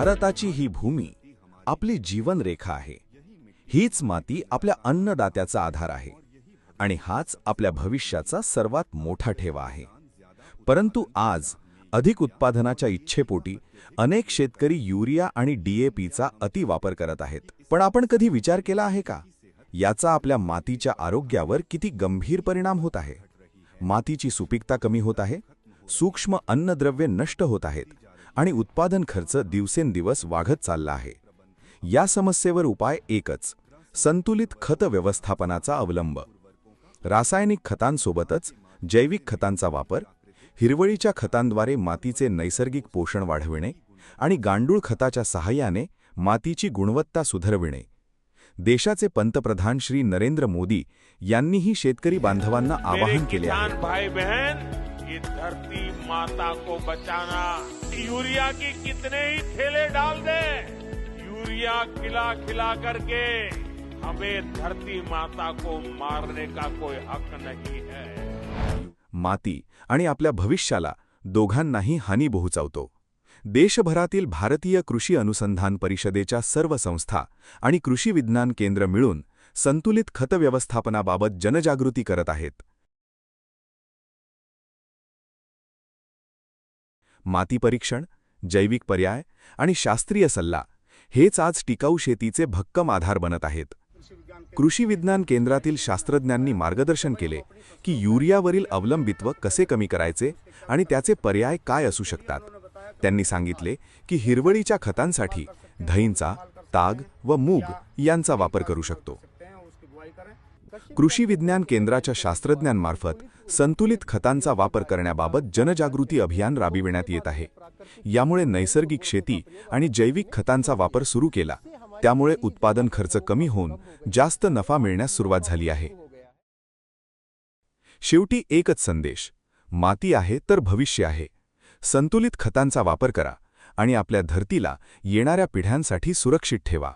भारताची ही भूमी आपली जीवनरेखा आहे. हीच माती आपल्या अन्नदात्याचा आधार आहे आणि हाच आपल्या भविष्याचा सर्वात मोठा ठेवा आहे. परंतु आज अधिक उत्पादनाच्या इच्छेपोटी अनेक शेतकरी युरिया आणि DAPचा अतिवापर करत आहेत. पण आपण कधी विचार केला आहे का याचा आपल्या मातीच्या आरोग्यावर किती गंभीर परिणाम होत आहे? मातीची सुपीकता कमी होत आहे, सूक्ष्म अन्नद्रव्ये नष्ट होत आहेत आणि उत्पादन खर्च दिवसेंदिवस वाढत चालला आहे. या समस्येवर उपाय एकच: संतुलित खत व्यवस्थापनाचा अवलंब. रासायनिक खतांसोबतच जैविक खतांचा वापर, हिरवळीच्या खतांद्वारे मातीचे नैसर्गिक पोषण वाढविणे आणि गांडूळ खताच्या सहाय्याने मातीची गुणवत्ता सुधारविणे. देशाचे पंतप्रधान श्री नरेंद्र मोदी यांनीही शेतकरी बांधवांना आवाहन केले आहे. भाई बहन, ये धरती माता को बचाना, यूरिया की कितने ही ठेले डाल दे, यूरिया खिला खिला करके हमें धरती माता को मारने का कोई हक नहीं है. माती आणि आपल्या भविष्याला दोघांनाही हानी पोहोचवतो. देशभरातील भारतीय कृषी अनुसंधान परिषदेच्या सर्व संस्था आणि कृषी विज्ञान केंद्र मिळून संतुलित खत व्यवस्थापनाबाबत जनजागृती करत आहेत. माती परीक्षण, जैविक पर्याय आणि शास्त्रीय सल्ला हेच आज टिकाऊ शेतीचे भक्कम आधार बनत आहेत. कृषी विज्ञान केंद्रातील शास्त्रज्ञांनी मार्गदर्शन केले की युरियावरील अवलंबित्व कसे कमी करायचे आणि त्याचे पर्याय काय असू शकतात. त्यांनी सांगितले की हिरवळीच्या खतांसाठी दहींचा, ताग व मूग यांचा वापर करू शकतो. कृषी विज्ञान केंद्राच्या शास्त्रज्ञांमार्फत संतुलित खतांचा वापर करण्याबाबत जनजागृती अभियान राबविण्यात येत आहे. यामुळे नैसर्गिक शेती आणि जैविक खतांचा वापर सुरू केला, त्यामुळे उत्पादन खर्च कमी होऊन जास्त नफा मिळण्यास सुरुवात झाली आहे. शेवटी एकच संदेश: माती आहे तर भविष्य आहे. संतुलित खतांचा वापर करा आणि आपल्या धरतीला येणाऱ्या पिढ्यांसाठी सुरक्षित ठेवा.